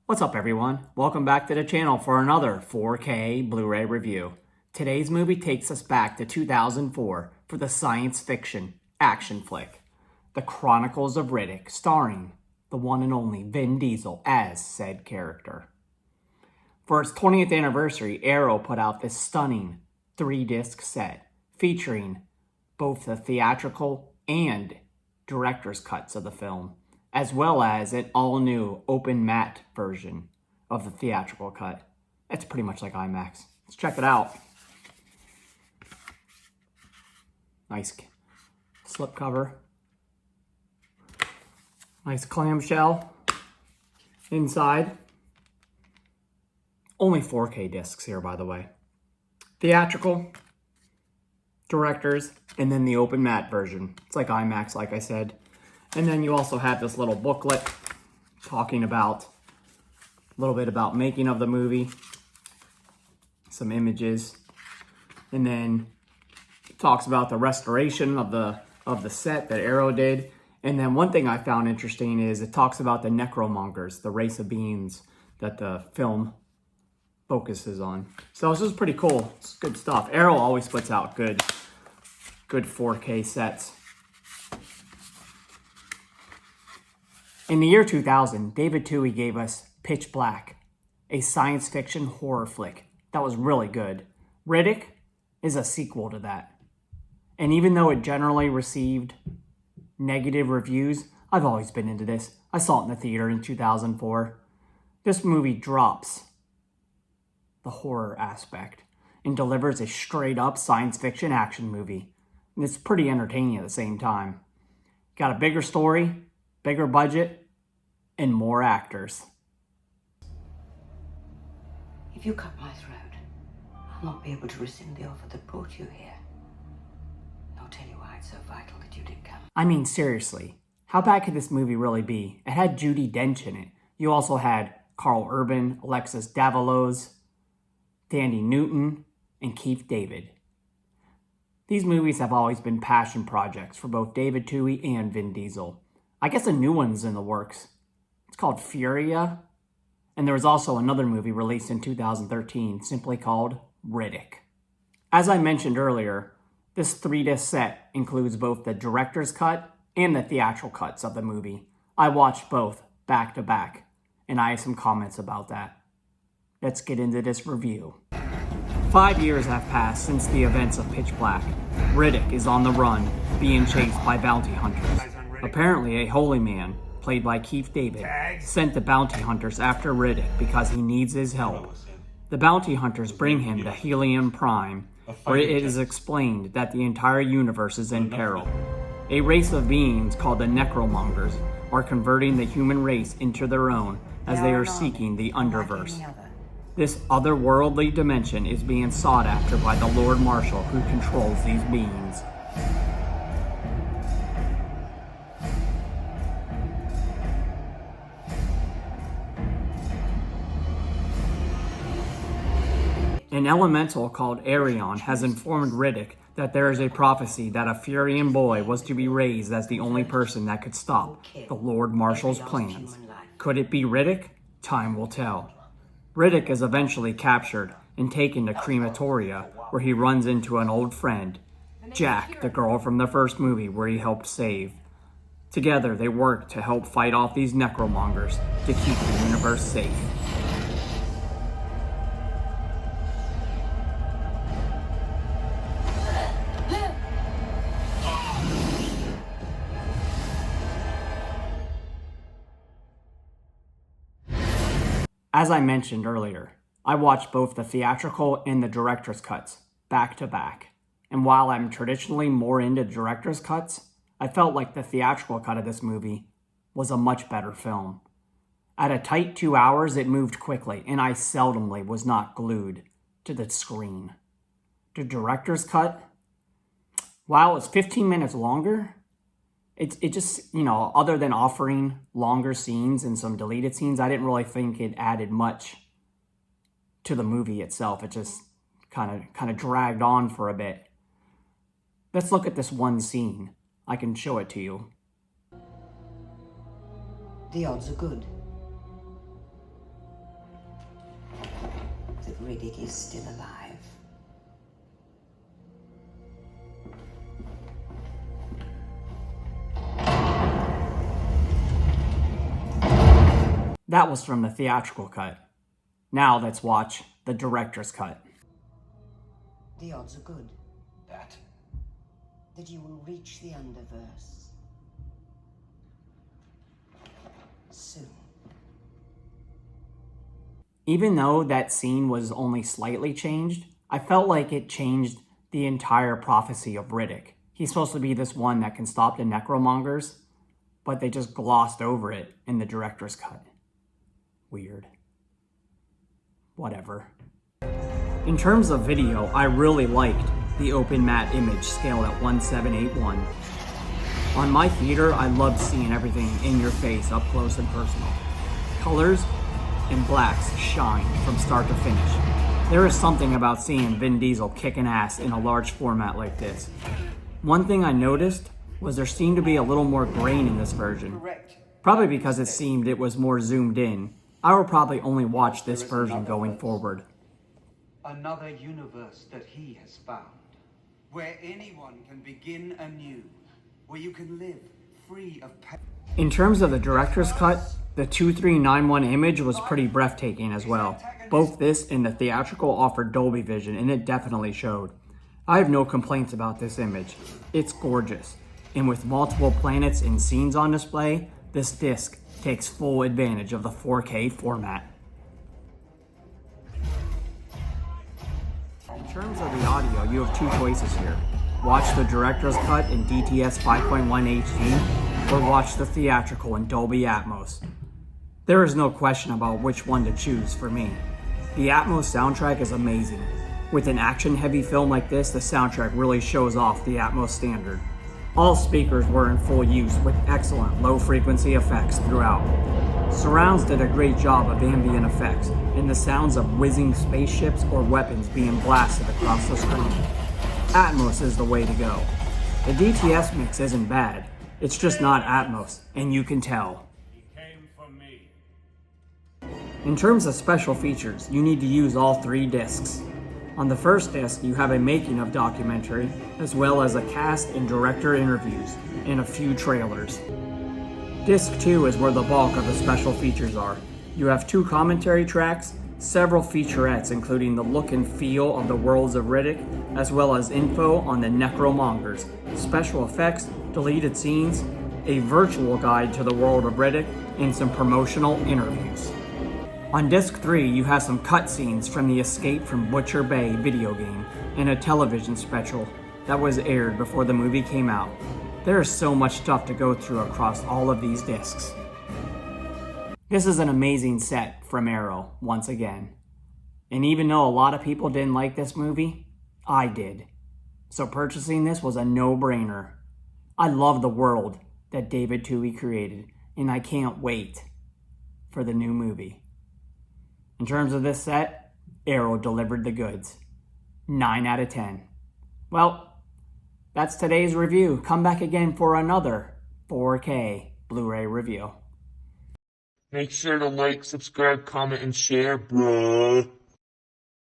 What's up everyone? Welcome back to the channel for another 4K Blu-ray review. Today's movie takes us back to 2004 for the science fiction action flick, The Chronicles of Riddick, starring the one and only Vin Diesel as said character. For its 20th anniversary, Arrow put out this stunning 3-disc set featuring both the theatrical and director's cuts of the film, as well as an all-new open matte version of the theatrical cut. It's pretty much like IMAX. Let's check it out. Nice slipcover. Nice clamshell inside. Only 4K discs here, by the way. Theatrical, director's, and then the open matte version. It's like IMAX, like I said. And then you also have this little booklet talking about a little bit about making of the movie, some images, and then it talks about the restoration of the set that Arrow did. And then one thing I found interesting is it talks about the necromongers, the race of beings that the film focuses on. So this is pretty cool. It's good stuff. Arrow always puts out good 4K sets. In the year 2000, David Twohy gave us Pitch Black, a science fiction horror flick that was really good. Riddick is a sequel to that. And even though it generally received negative reviews, I've always been into this. I saw it in the theater in 2004. This movie drops the horror aspect and delivers a straight-up science fiction action movie. And it's pretty entertaining at the same time. Got a bigger story, bigger budget, and more actors. If you cut my throat, I'll not be able to rescind the offer that brought you here. Nor tell you why it's so vital that you did come. I mean, seriously, how bad could this movie really be? It had Judi Dench in it. You also had Carl Urban, Alexis Davalos, Thandie Newton, and Keith David. These movies have always been passion projects for both David Twohy and Vin Diesel. I guess a new one's in the works. It's called Furia. And there was also another movie released in 2013 simply called Riddick. As I mentioned earlier, this 3-disc set includes both the director's cut and the theatrical cuts of the movie. I watched both back to back, and I have some comments about that. Let's get into this review. 5 years have passed since the events of Pitch Black. Riddick is on the run, being chased by bounty hunters. Apparently, a holy man, played by Keith David, sent the bounty hunters after Riddick because he needs his help. The bounty hunters bring him to Helium Prime, where it is explained that the entire universe is in peril. A race of beings called the Necromongers are converting the human race into their own as they are seeking the Underverse. This otherworldly dimension is being sought after by the Lord Marshal who controls these beings. An elemental called Arion has informed Riddick that there is a prophecy that a Furian boy was to be raised as the only person that could stop the Lord Marshal's plans. Could it be Riddick? Time will tell. Riddick is eventually captured and taken to Crematoria, where he runs into an old friend, Jack, the girl from the first movie where he helped save. Together, they work to help fight off these necromongers to keep the universe safe. As I mentioned earlier, I watched both the theatrical and the director's cuts back to back. And while I'm traditionally more into director's cuts, I felt like the theatrical cut of this movie was a much better film. At a tight 2 hours, it moved quickly, and I seldomly was not glued to the screen. The director's cut, while it was 15 minutes longer, it just, other than offering longer scenes and some deleted scenes, I didn't really think it added much to the movie itself. It just kind of dragged on for a bit. Let's look at this one scene. I can show it to you. The odds are good. that Riddick is still alive. That was from the theatrical cut. Now let's watch the director's cut. The odds are good That? that you will reach the Underverse soon. Even though that scene was only slightly changed, I felt like it changed the entire prophecy of Riddick. He's supposed to be this one that can stop the necromongers, but they just glossed over it in the director's cut. Weird. Whatever. In terms of video, I really liked the open matte image scaled at 1781. On my theater, I loved seeing everything in your face, up close and personal. Colors and blacks shine from start to finish. There is something about seeing Vin Diesel kicking ass in a large format like this. One thing I noticed was there seemed to be a little more grain in this version. Probably because it seemed it was more zoomed in. I will probably only watch this version going forward. Another universe that he has found, where anyone can begin anew, where you can live free of pain. In terms of the director's cut, the 2391 image was pretty breathtaking as well. Both this and the theatrical offered Dolby Vision, and it definitely showed. I have no complaints about this image. It's gorgeous. And with multiple planets and scenes on display, this disc takes full advantage of the 4K format. In terms of the audio, you have two choices here. Watch the director's cut in DTS 5.1 HD, or watch the theatrical in Dolby Atmos. There is no question about which one to choose for me. The Atmos soundtrack is amazing. With an action-heavy film like this, the soundtrack really shows off the Atmos standard. All speakers were in full use with excellent low-frequency effects throughout. Surrounds did a great job of ambient effects and the sounds of whizzing spaceships or weapons being blasted across the screen. Atmos is the way to go. The DTS mix isn't bad, it's just not Atmos, and you can tell. In terms of special features, you need to use all three discs. On the first disc, you have a making of documentary, as well as a cast and director interviews, and a few trailers. Disc 2 is where the bulk of the special features are. You have 2 commentary tracks, several featurettes including the look and feel of the worlds of Riddick, as well as info on the necromongers, special effects, deleted scenes, a virtual guide to the world of Riddick, and some promotional interviews. On Disc 3, you have some cutscenes from the Escape from Butcher Bay video game and a television special that was aired before the movie came out. There is so much stuff to go through across all of these discs. This is an amazing set from Arrow, once again. And even though a lot of people didn't like this movie, I did. So purchasing this was a no-brainer. I love the world that David Twohy created, and I can't wait for the new movie. In terms of this set, Arrow delivered the goods. 9 out of 10. Well, that's today's review. Come back again for another 4K Blu-ray review. Make sure to like, subscribe, comment, and share, bruh.